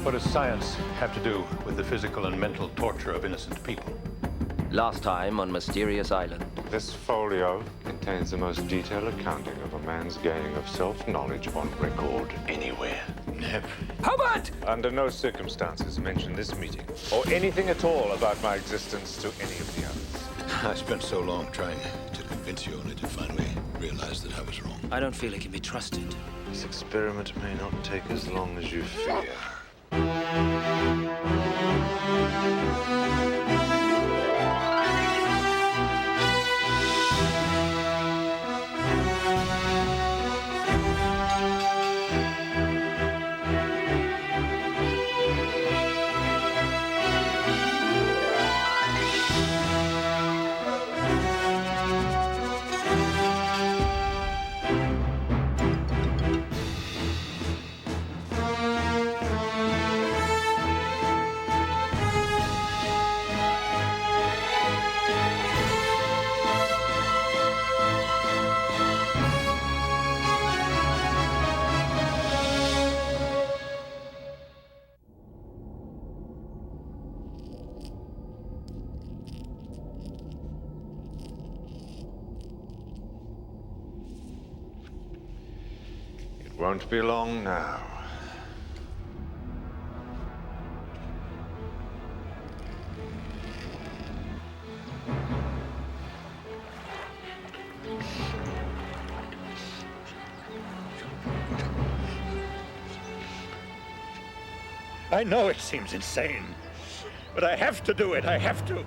What does science have to do with the physical and mental torture of innocent people? Last time on Mysterious Island. This folio contains the most detailed accounting of a man's gaining of self-knowledge on record anywhere. Never. Howard! Under no circumstances mention this meeting or anything at all about my existence to any of the others. I spent so long trying to convince you only to finally realize that I was wrong. I don't feel it can be trusted. This experiment may not take as long as you fear. Won't be long now. I know it seems insane, but I have to do it. I have to.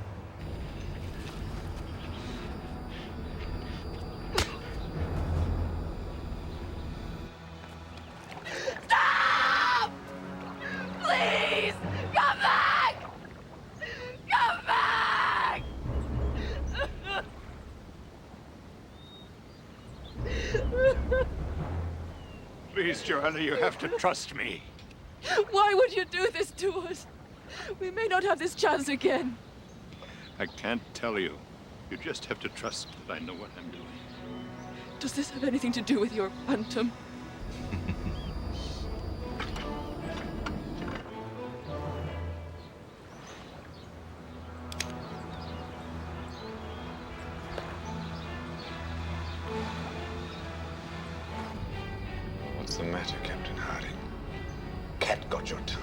Please, Joanna, you have to trust me. Why would you do this to us? We may not have this chance again. I can't tell you. You just have to trust that I know what I'm doing. Does this have anything to do with your phantom? What's the matter, Captain Harding? Cat got your tongue.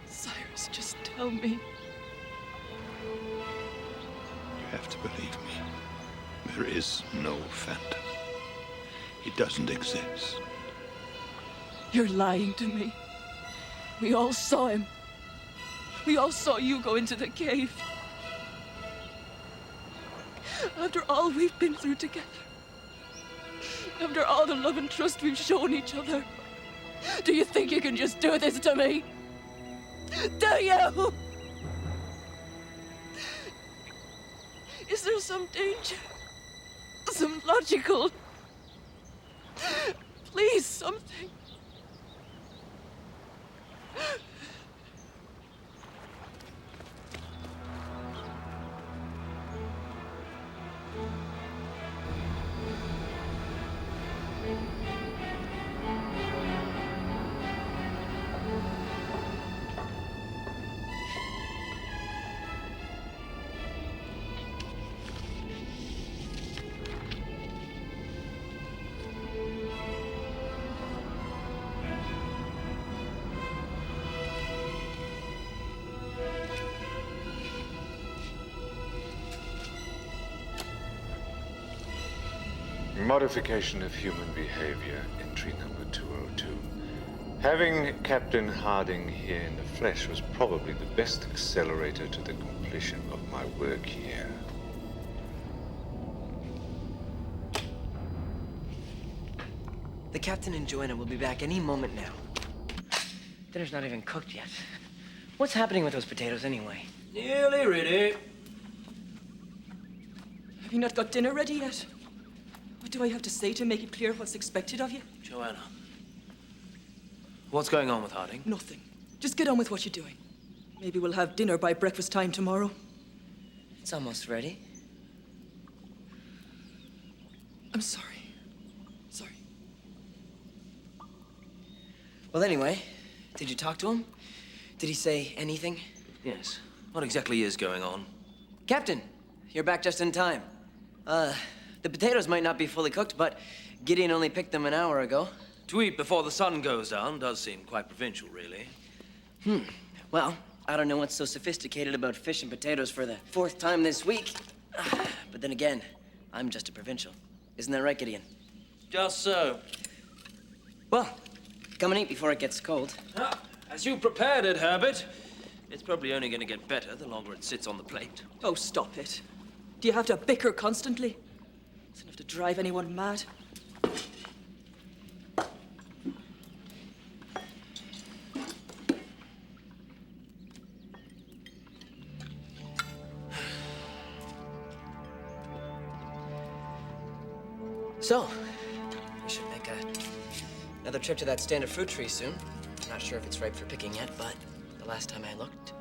Cyrus, just tell me. You have to believe me. There is no phantom. He doesn't exist. You're lying to me. We all saw him. We all saw you go into the cave. After all we've been through together. After all the love and trust we've shown each other. Do you think you can just do this to me? Do you? Is there some danger? Some logical... Please, something. Modification of human behavior, entry number 202. Having Captain Harding here in the flesh was probably the best accelerator to the completion of my work here. The captain and Joanna will be back any moment now. Dinner's not even cooked yet. What's happening with those potatoes anyway? Nearly ready. Have you not got dinner ready yet? What do I have to say to make it clear what's expected of you? Joanna. What's going on with Harding? Nothing. Just get on with what you're doing. Maybe we'll have dinner by breakfast time tomorrow. It's almost ready. I'm sorry. Sorry. Well, anyway, did you talk to him? Did he say anything? Yes. What exactly is going on? Captain, you're back just in time. The potatoes might not be fully cooked, but Gideon only picked them an hour ago. To eat before the sun goes down does seem quite provincial, really. Well, I don't know what's so sophisticated about fish and potatoes for the 4th time this week. But then again, I'm just a provincial. Isn't that right, Gideon? Just so. Well, come and eat before it gets cold. As you prepared it, Herbert, it's probably only going to get better the longer it sits on the plate. Oh, stop it. Do you have to bicker constantly? It's enough to drive anyone mad. So, we should make another trip to that stand of fruit trees soon. I'm not sure if it's ripe for picking yet, but the last time I looked...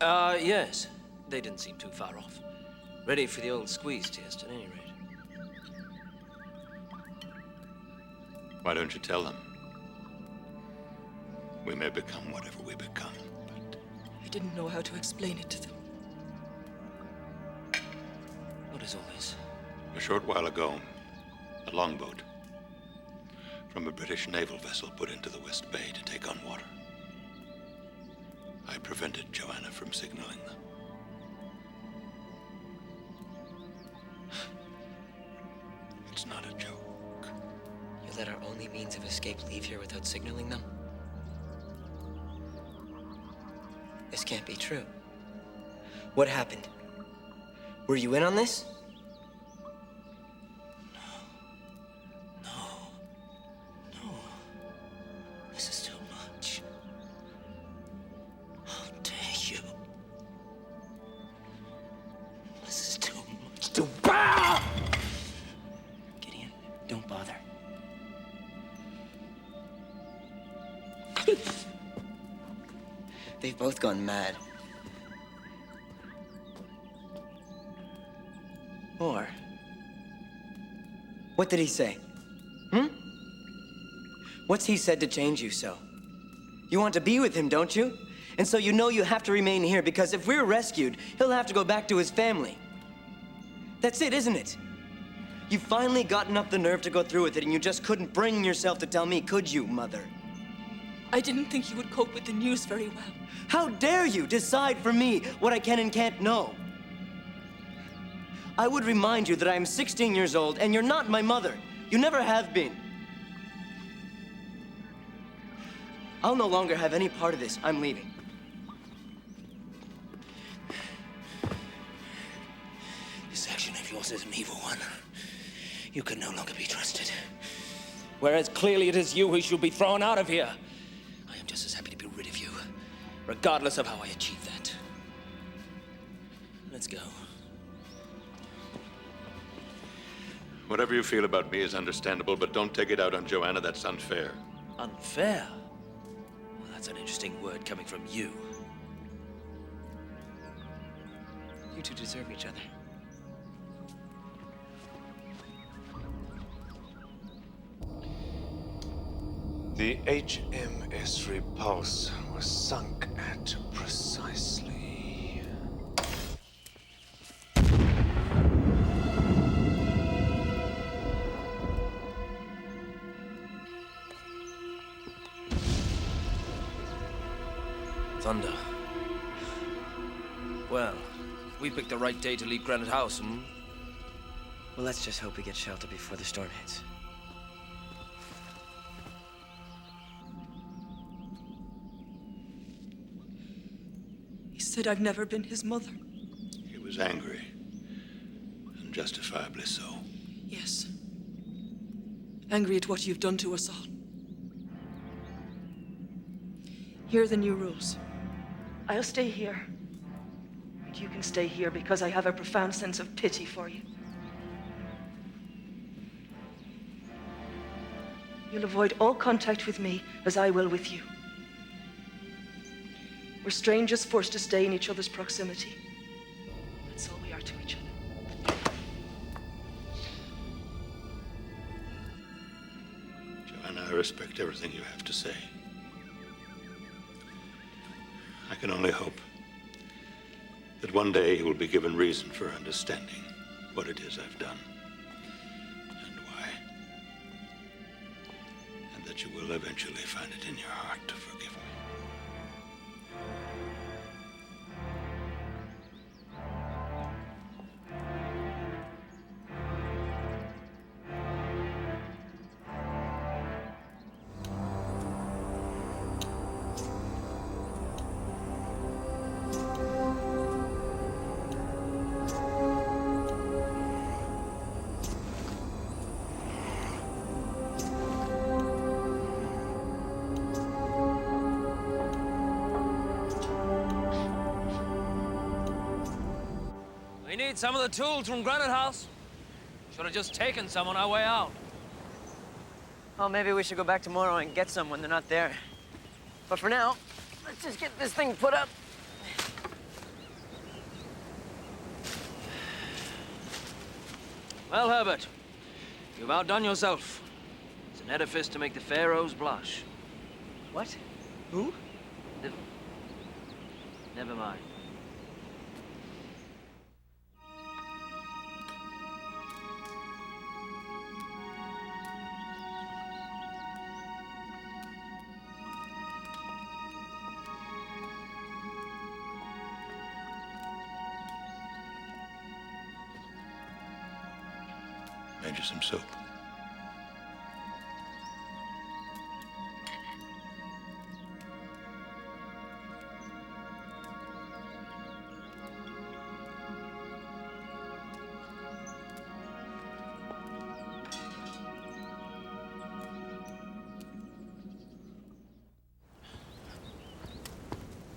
Yes. They didn't seem too far off. Ready for the old squeeze test, at any rate. Why don't you tell them? We may become whatever we become, but I didn't know how to explain it to them. What is all this? a short while ago, a longboat from a British naval vessel put into the West Bay to take on water. I prevented Joanna from signaling them. It's not a joke. You let our only means of escape leave here without signaling them? This can't be true. What happened? Were you in on this? No. This is too much. How dare you? This is too much to bear! Gideon, don't bother. They've both gone mad. Or... what did he say? What's he said to change you so? You want to be with him, don't you? And so you know you have to remain here because if we're rescued, he'll have to go back to his family. That's it, isn't it? You've finally gotten up the nerve to go through with it and you just couldn't bring yourself to tell me, could you, Mother? I didn't think you would cope with the news very well. How dare you decide for me what I can and can't know? I would remind you that I am 16 years old and you're not my mother. You never have been. I'll no longer have any part of this. I'm leaving. This action of yours is an evil one. You can no longer be trusted. Whereas clearly it is you who should be thrown out of here. I am just as happy to be rid of you, regardless of how I achieve that. Let's go. Whatever you feel about me is understandable, but don't take it out on Joanna. That's unfair. Unfair? Well, that's an interesting word coming from you. You two deserve each other. The HMS Repulse was sunk at precisely... Thunder. Well, we picked the right day to leave Granite House, Well, let's just hope we get shelter before the storm hits. He said I've never been his mother. He was angry, and justifiably so. Yes. Angry at what you've done to us all. Here are the new rules. I'll stay here. And you can stay here because I have a profound sense of pity for you. You'll avoid all contact with me as I will with you. We're strangers forced to stay in each other's proximity. That's all we are to each other. I respect everything you have to say. I can only hope that one day you will be given reason for understanding what it is I've done and why. And that you will eventually find it in your heart to forgive me. We need some of the tools from Granite House. Should have just taken some on our way out. Oh, maybe we should go back tomorrow and get some when they're not there. But for now, let's just get this thing put up. Well, Herbert, you've outdone yourself. It's an edifice to make the pharaohs blush. What? Who? Never mind. Made you some soup.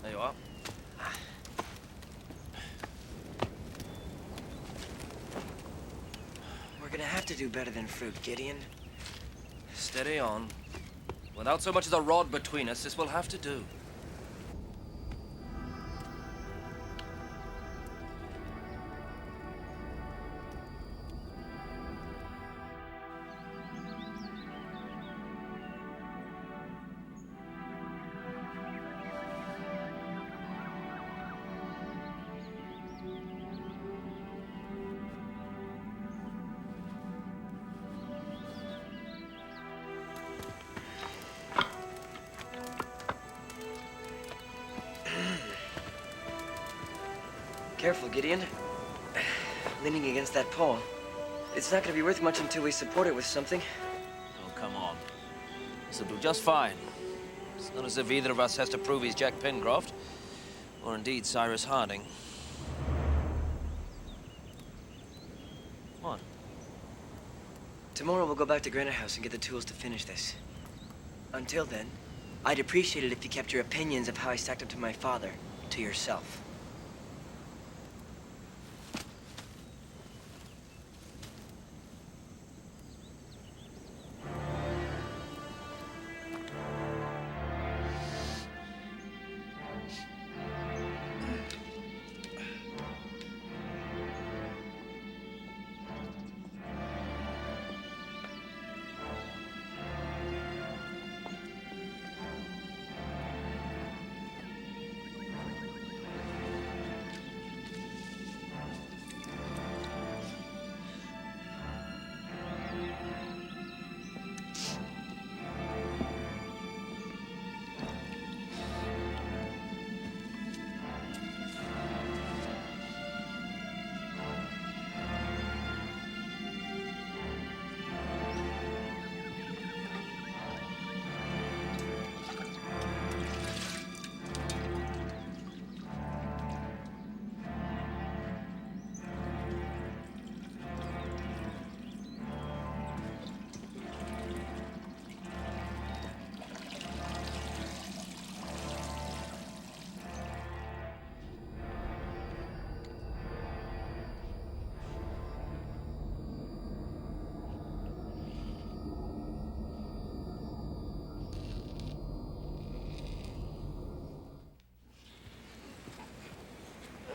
There you are. We're gonna have to do better than fruit, Gideon. Steady on. Without so much as a rod between us, this will have to do. Careful, Gideon. Leaning against that pole. It's not gonna be worth much until we support it with something. Oh, come on. This'll do just fine. It's not as if either of us has to prove he's Jack Pencroft, or indeed Cyrus Harding. What? Tomorrow we'll go back to Granite House and get the tools to finish this. Until then, I'd appreciate it if you kept your opinions of how I stacked up to my father to yourself.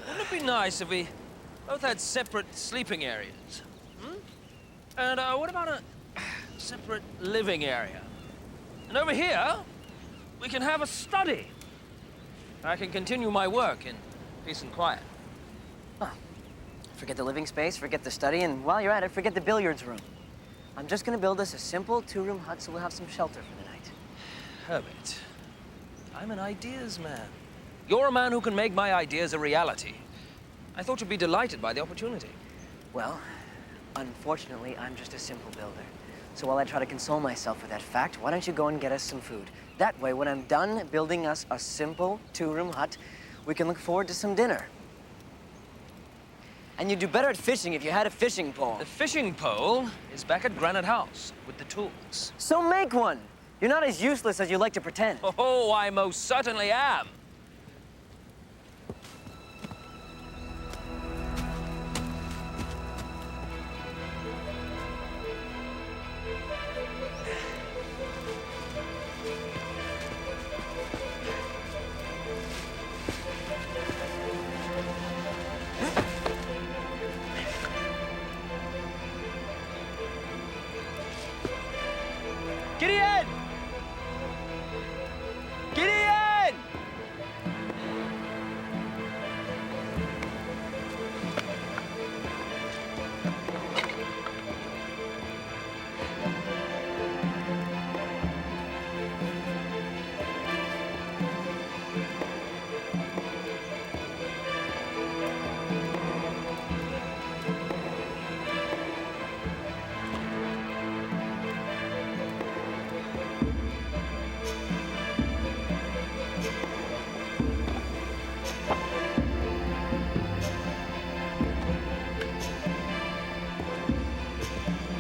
Wouldn't it be nice if we both had separate sleeping areas? Hmm? And what about a separate living area? And over here, we can have a study. I can continue my work in peace and quiet. Forget the living space, forget the study, and while you're at it, forget the billiards room. I'm just gonna build us a simple two-room hut so we'll have some shelter for the night. Herbert, I'm an ideas man. You're a man who can make my ideas a reality. I thought you'd be delighted by the opportunity. Well, unfortunately, I'm just a simple builder. So while I try to console myself with that fact, why don't you go and get us some food? That way, when I'm done building us a simple two-room hut, we can look forward to some dinner. And you'd do better at fishing if you had a fishing pole. The fishing pole is back at Granite House with the tools. So make one! You're not as useless as you like to pretend. Oh, I most certainly am. Gideon! Gideon!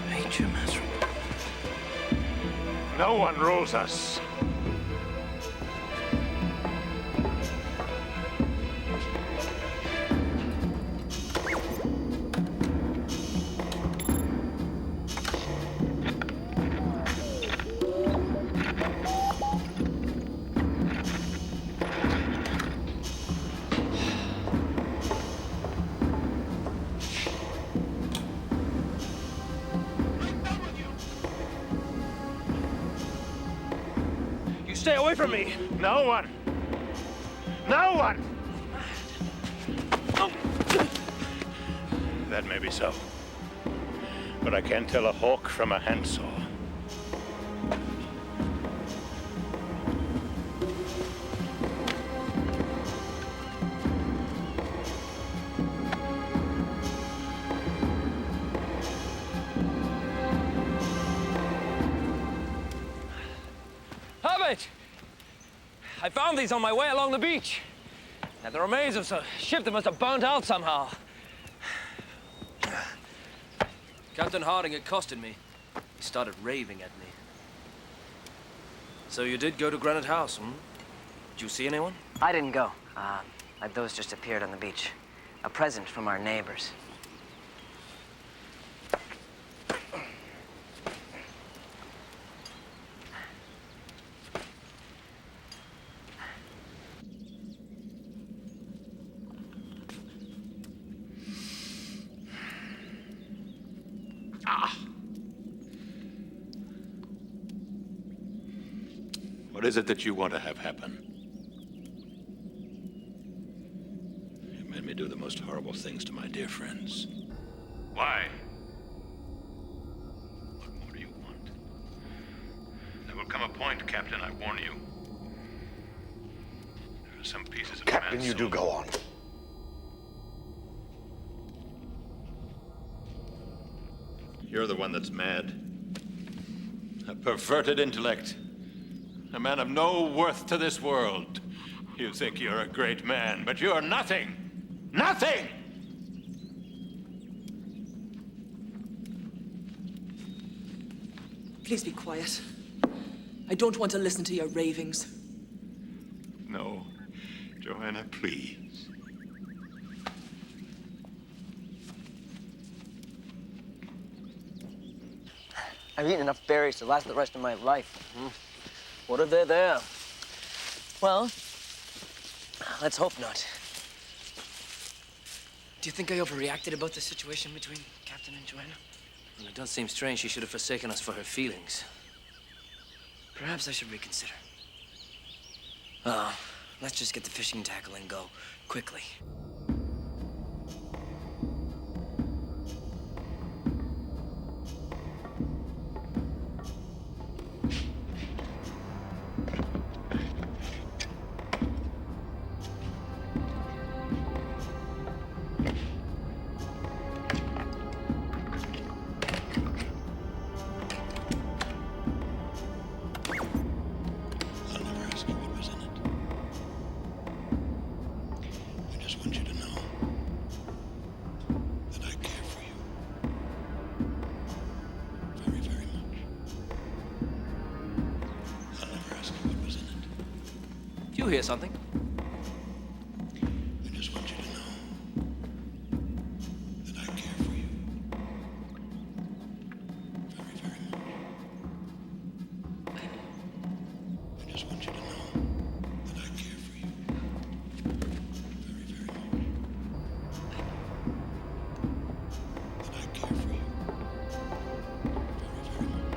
Major miserable. No one rules us. Stay away from me! No one! No one! That may be so. But I can't tell a hawk from a handsaw. Herbert! I found these on my way along the beach. Now, the remains of a ship that must have burnt out somehow. Captain Harding accosted me. He started raving at me. So you did go to Granite House, hmm? Did you see anyone? I didn't go. Those just appeared on the beach. A present from our neighbors. What is it that you want to have happen? You made me do the most horrible things to my dear friends. Why? What more do you want? There will come a point, Captain, I warn you. There are some pieces of Captain, man's you do soul. go on. You're the one that's mad. A perverted intellect. A man of no worth to this world. You think you're a great man, but you're nothing. Nothing! Please be quiet. I don't want to listen to your ravings. No. Joanna, please. I've eaten enough berries to last the rest of my life. What if they're there? Well, let's hope not. Do you think I overreacted about the situation between Captain and Joanna? Well, it does seem strange she should have forsaken us for her feelings. Perhaps I should reconsider. Let's just get the fishing tackle and go. Quickly. I'll never ask you what was in it. I just want you to know that I care for you. Very, very much. I'll never ask you what was in it. Do you hear something? I just want you to know that I care for you. Very, very much. I just want you to know that I care for you. Very, very much. That I care for you. Very, very much.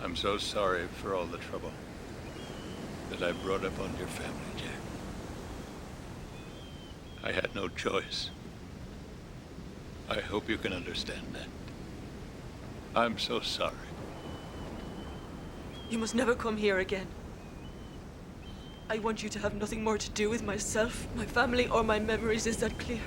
I'm so sorry for all the trouble that I brought upon your family, Jack. I had no choice. I hope you can understand that. I'm so sorry. You must never come here again. I want you to have nothing more to do with myself, my family, or my memories. Is that clear?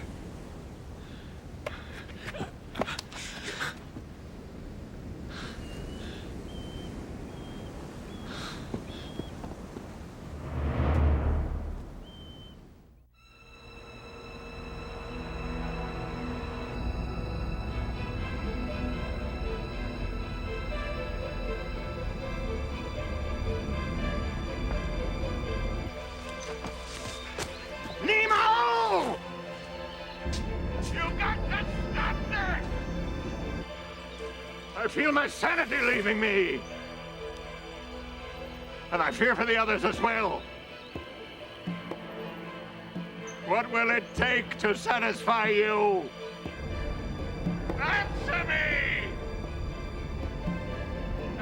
Nemo! You got to stop this! I feel my sanity leaving me. And I fear for the others as well. What will it take to satisfy you? Answer me!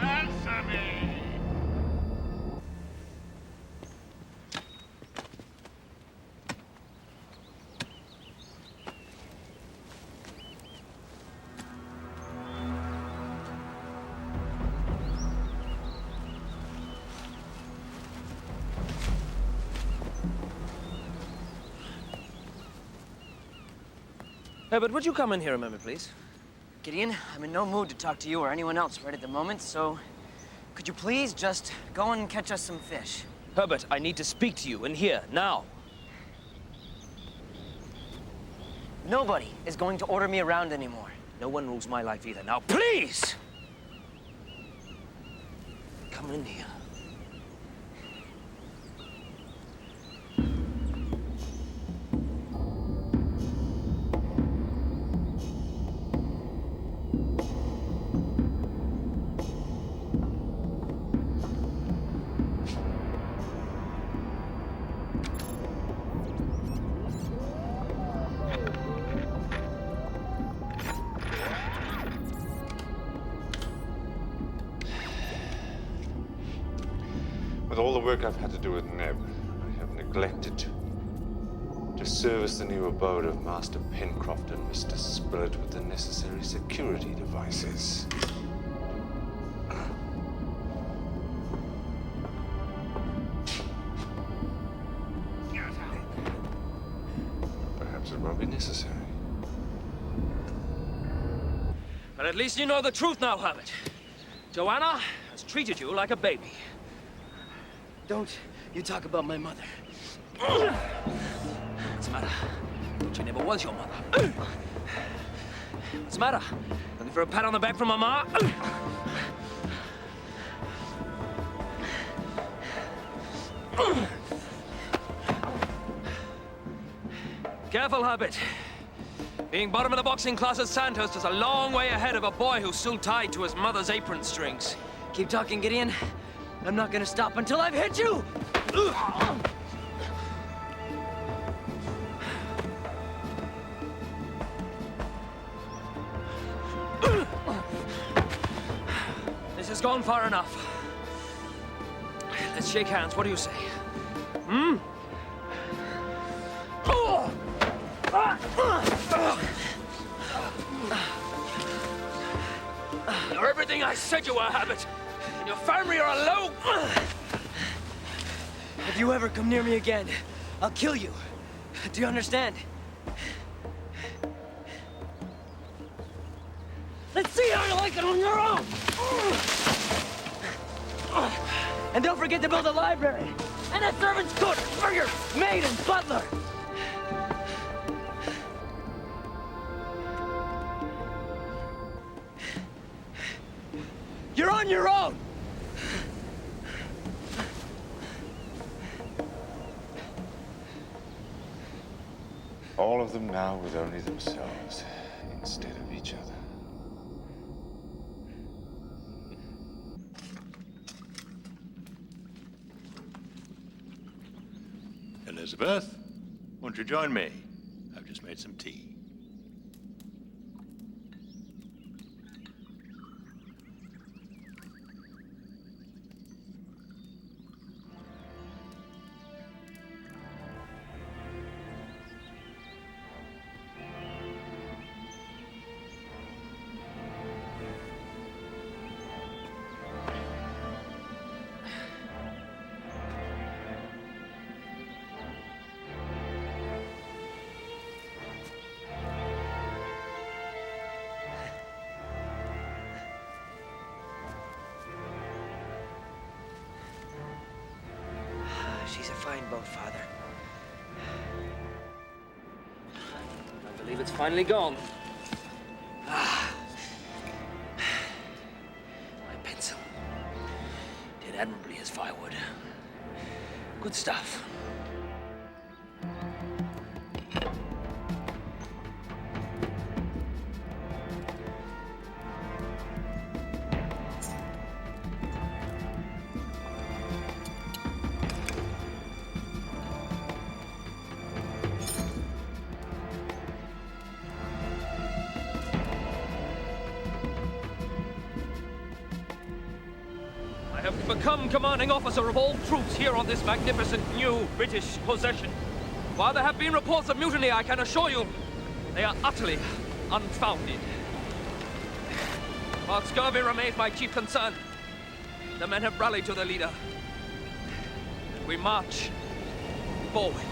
Answer me! Herbert, would you come in here a moment, please? Gideon, I'm in no mood to talk to you or anyone else right at the moment, so could you please just go and catch us some fish? Herbert, I need to speak to you in here, now. Nobody is going to order me around anymore. No one rules my life either. Now, please! Come in here. With all the work I've had to do with Neb, I have neglected to service the new abode of Master Pencroft and Mr. Spilett with the necessary security devices. Perhaps it won't be necessary. But at least you know the truth now, Herbert. Joanna has treated you like a baby. Don't you talk about my mother. What's the matter? She never was your mother. What's the matter? Looking for a pat on the back from Mama? Careful, Herbert. Being bottom of the boxing class at Sandhurst is a long way ahead of a boy who's still tied to his mother's apron strings. Keep talking, Gideon. I'm not gonna stop until I've hit you! This has gone far enough. Let's shake hands. What do you say? Hmm? You're everything I said you were, Herbert. And your family are a low... If you ever come near me again, I'll kill you. Do you understand? Let's see how you like it on your own! And don't forget to build a library! And a servant's cook for your maid and butler! You're on your own! All of them now with only themselves instead of each other. Elizabeth, won't you join me? I've just made some tea. She's a fine boat, Father. I believe it's finally gone. My pencil. Did admirably as firewood. Good stuff. I have become commanding officer of all troops here on this magnificent new British possession. While there have been reports of mutiny, I can assure you they are utterly unfounded. While scurvy remains my chief concern, the men have rallied to their leader. And we march forward.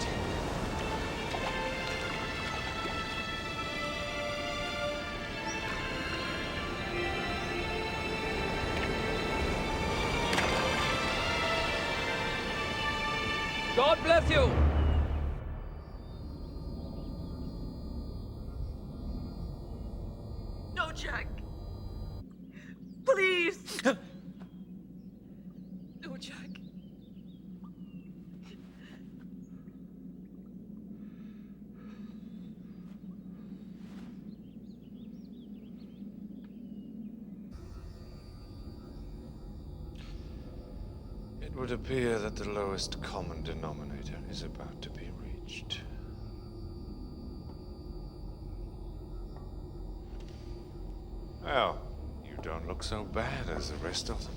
God bless you! No, Jack. Please. No, Jack. It would appear that the lowest common denominator is about to be reached. Well, you don't look so bad as the rest of them.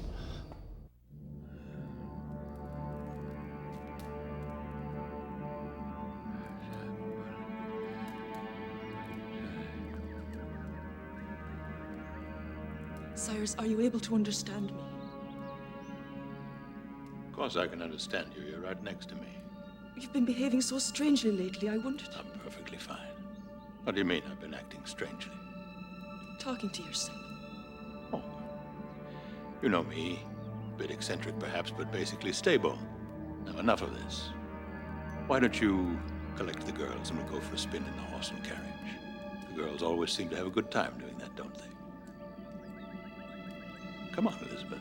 Cyrus, are you able to understand me? Of course I can understand you. You're right next to me. You've been behaving so strangely lately, I wondered. I'm perfectly fine. What do you mean I've been acting strangely? Talking to yourself. Oh, you know me. A bit eccentric perhaps, but basically stable. Now enough of this. Why don't you collect the girls and we'll go for a spin in the horse and carriage? The girls always seem to have a good time doing that, don't they? Come on, Elizabeth.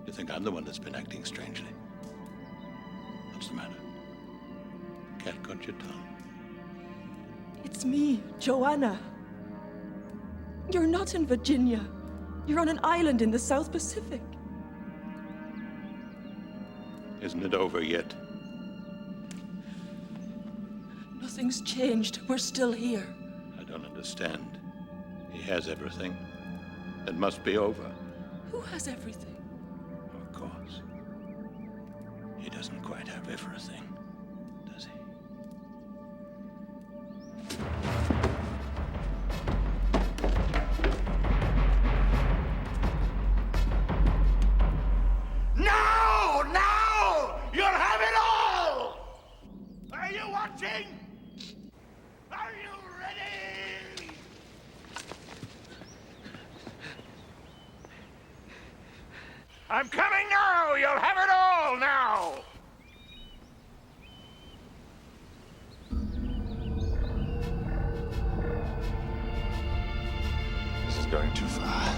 You think I'm the one that's been acting strangely? What's the matter? Can't cut your tongue. It's me, Joanna. You're not in Virginia. You're on an island in the South Pacific. Isn't it over yet? Nothing's changed. We're still here. I don't understand. He has everything. It must be over. Who has everything? Of course. He doesn't quite have everything, does he? Now! Now! You'll have it all! Are you watching? Are you ready? I'm coming now! You'll have it all now! This is going too far.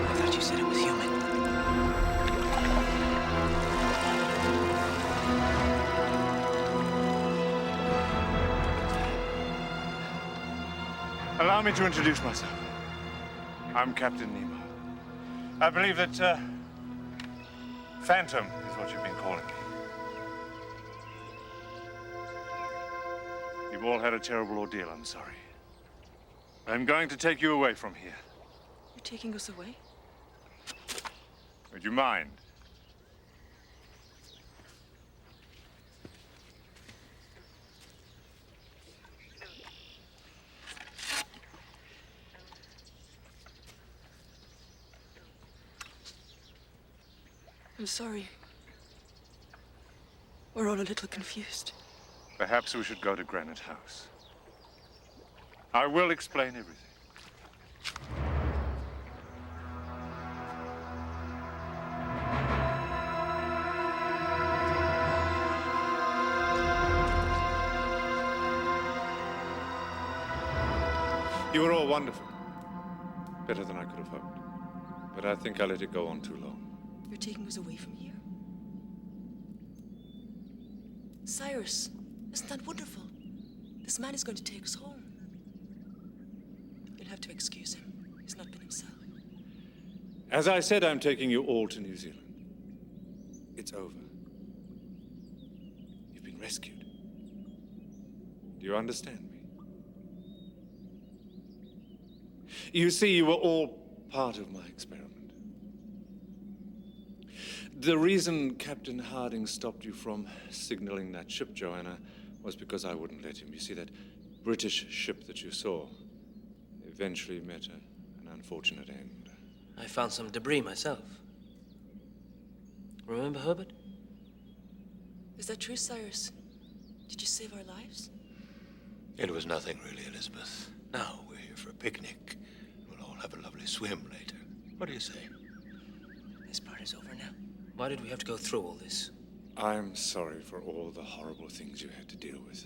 I thought you said it was human. Allow me to introduce myself. I'm Captain Nemo. I believe that, Phantom is what you've been calling me. You've all had a terrible ordeal, I'm sorry. I'm going to take you away from here. You're taking us away? Would you mind? I'm sorry. We're all a little confused. Perhaps we should go to Granite House. I will explain everything. You were all wonderful. Better than I could have hoped. But I think I let it go on too long. You're taking us away from here. Cyrus, isn't that wonderful? This man is going to take us home. You'll have to excuse him. He's not been himself. As I said, I'm taking you all to New Zealand. It's over. You've been rescued. Do you understand me? You see, you were all part of my experiment. The reason Captain Harding stopped you from signaling that ship, Joanna, was because I wouldn't let him. You see, that British ship that you saw eventually met an unfortunate end. I found some debris myself. Remember Herbert? Is that true, Cyrus? Did you save our lives? It was nothing really, Elizabeth. Now we're here for a picnic. We'll all have a lovely swim later. What do you say? This part is over now. Why did we have to go through all this? I'm sorry for all the horrible things you had to deal with.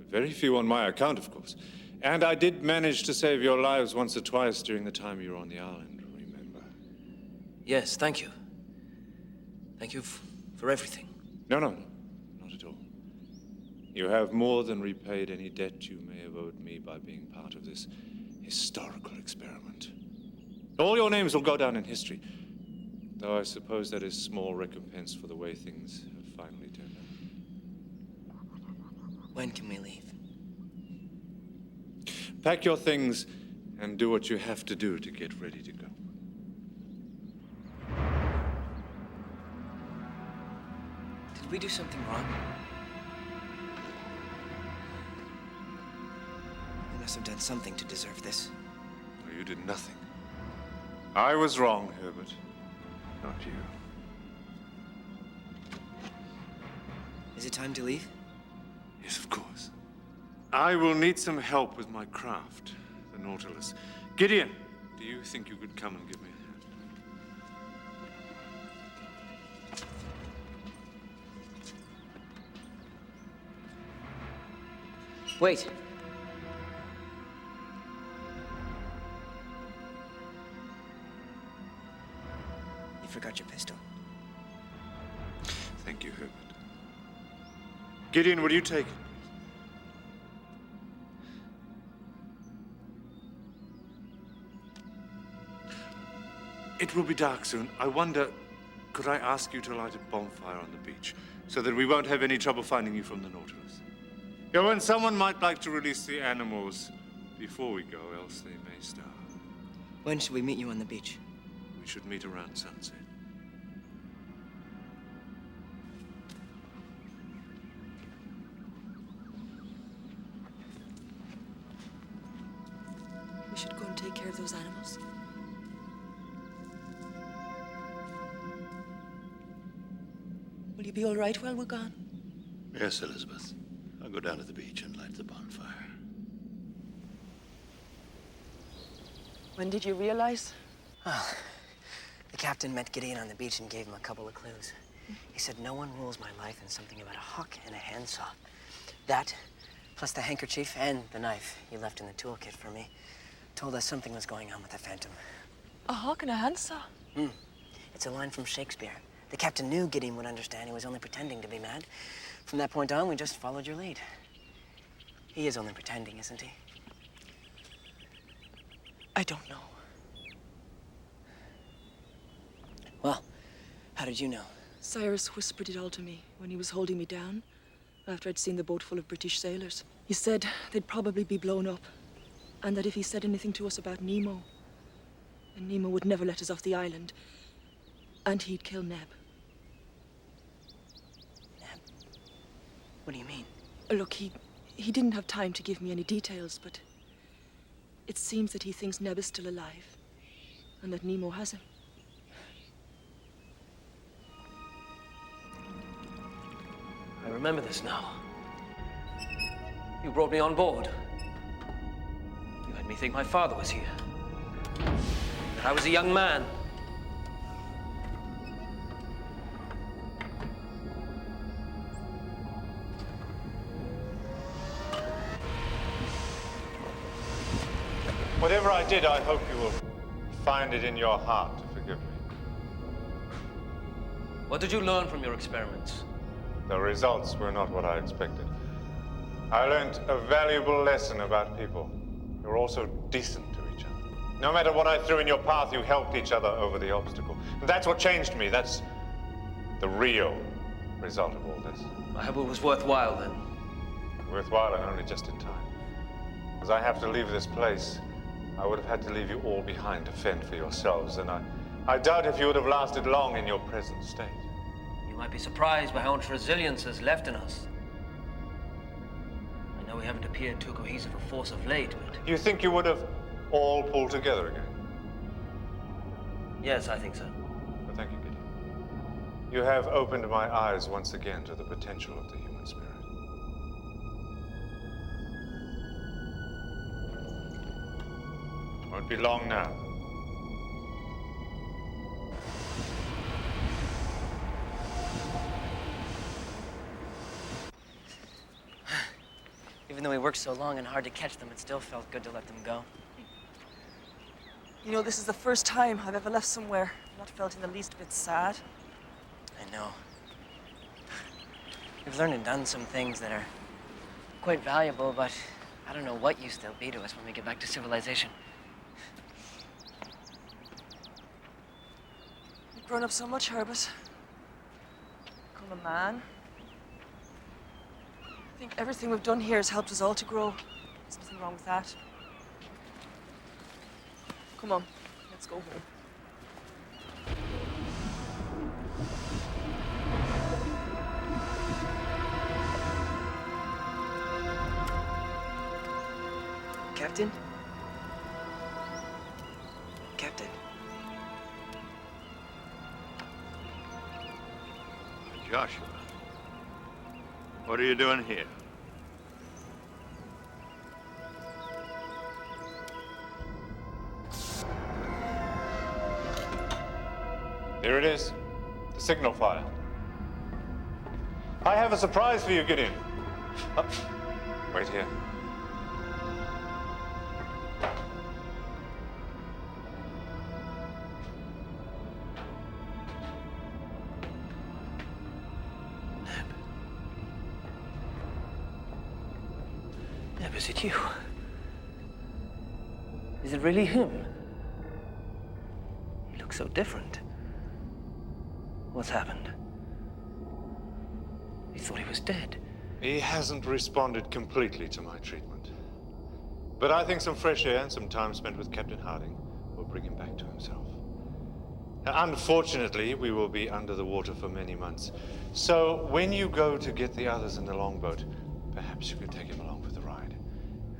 Very few on my account, of course. And I did manage to save your lives once or twice during the time you were on the island, remember? Yes, thank you. Thank you for everything. No, not at all. You have more than repaid any debt you may have owed me by being part of this historical experiment. All your names will go down in history, though I suppose that is small recompense for the way things have finally turned out. When can we leave? Pack your things and do what you have to do to get ready to go. Did we do something wrong? We must have done something to deserve this. No, you did nothing. I was wrong, Herbert. Not you. Is it time to leave? Yes, of course. I will need some help with my craft, the Nautilus. Gideon, do you think you could come and give me a hand? Wait. You forgot your pistol. Thank you, Herbert. Gideon, will you take it? It will be dark soon. I wonder, could I ask you to light a bonfire on the beach so that we won't have any trouble finding you from the Nautilus? Go, and someone might like to release the animals before we go, else they may starve. When should we meet you on the beach? We should meet around sunset. We should go and take care of those animals. Will you be all right while we're gone? Yes, Elizabeth. I'll go down to the beach and light the bonfire. When did you realize? Oh, the captain met Gideon on the beach and gave him a couple of clues. He said no one rules my life, and something about a hawk and a handsaw. That, plus the handkerchief and the knife you left in the toolkit for me, told us something was going on with the Phantom. A hawk and a handsaw? It's a line from Shakespeare. The captain knew Gideon would understand he was only pretending to be mad. From that point on, we just followed your lead. He is only pretending, isn't he? I don't know. Well, how did you know? Cyrus whispered it all to me when he was holding me down after I'd seen the boat full of British sailors. He said they'd probably be blown up, and that if he said anything to us about Nemo, then Nemo would never let us off the island, and he'd kill Neb. Neb? What do you mean? Look, he didn't have time to give me any details, but it seems that he thinks Neb is still alive, and that Nemo has him. I remember this now. You brought me on board. You had me think my father was here. That I was a young man. Whatever I did, I hope you will find it in your heart to forgive me. What did you learn from your experiments? The results were not what I expected. I learned a valuable lesson about people. You're also decent to each other. No matter what I threw in your path, you helped each other over the obstacle. And that's what changed me. That's the real result of all this. I hope it was worthwhile then. Worthwhile and only just in time. As I have to leave this place, I would have had to leave you all behind to fend for yourselves, and I doubt if you would have lasted long in your present state. You might be surprised by how much resilience is left in us. I know we haven't appeared too cohesive a force of late, but... You think you would have all pulled together again? Yes, I think so. Well, thank you, Gideon. You have opened my eyes once again to the potential of the human spirit. Won't be long now. Even though we worked so long and hard to catch them, it still felt good to let them go. You know, this is the first time I've ever left somewhere not felt in the least bit sad. I know. We've learned and done some things that are quite valuable, but I don't know what use they'll be to us when we get back to civilization. You've grown up so much, Herbert. Become a man. I think everything we've done here has helped us all to grow. There's nothing wrong with that. Come on, let's go home. Captain? Captain. Joshua, what are you doing here? Here it is, the signal fire. I have a surprise for you, Gideon. Oh, wait here. Neb, is it you? Is it really him? He looks so different. What's happened? He thought he was dead. He hasn't responded completely to my treatment. But I think some fresh air and some time spent with Captain Harding will bring him back to himself. Now, unfortunately, we will be under the water for many months. So when you go to get the others in the longboat, perhaps you could take him along for the ride.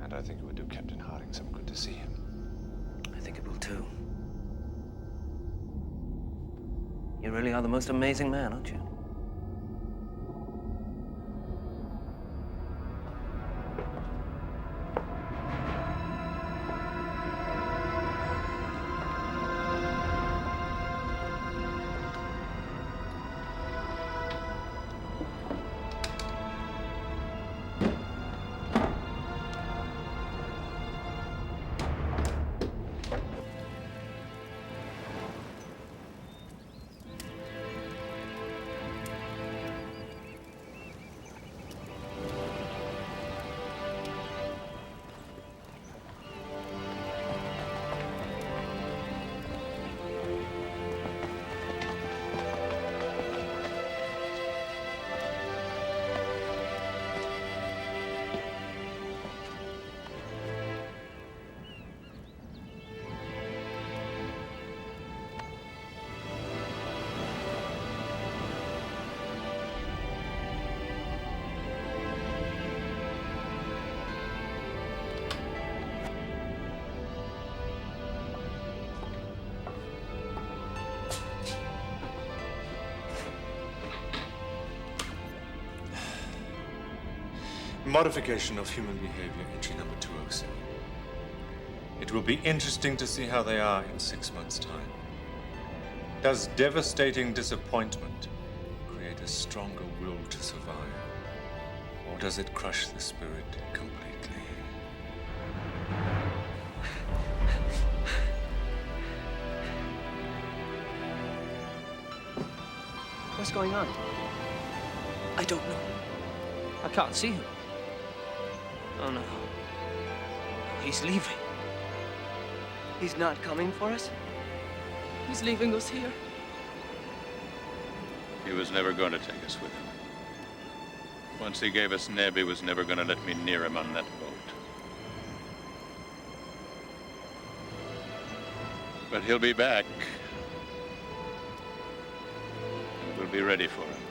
And I think it would do Captain Harding some good to see him. I think it will too. You really are the most amazing man, aren't you? Modification of human behavior, entry number 207. It will be interesting to see how they are in 6 months' time. Does devastating disappointment create a stronger will to survive? Or does it crush the spirit completely? What's going on? I don't know. I can't see him. Oh no. He's leaving. He's not coming for us? He's leaving us here. He was never going to take us with him. Once he gave us Neb, he was never going to let me near him on that boat. But he'll be back. And we'll be ready for him.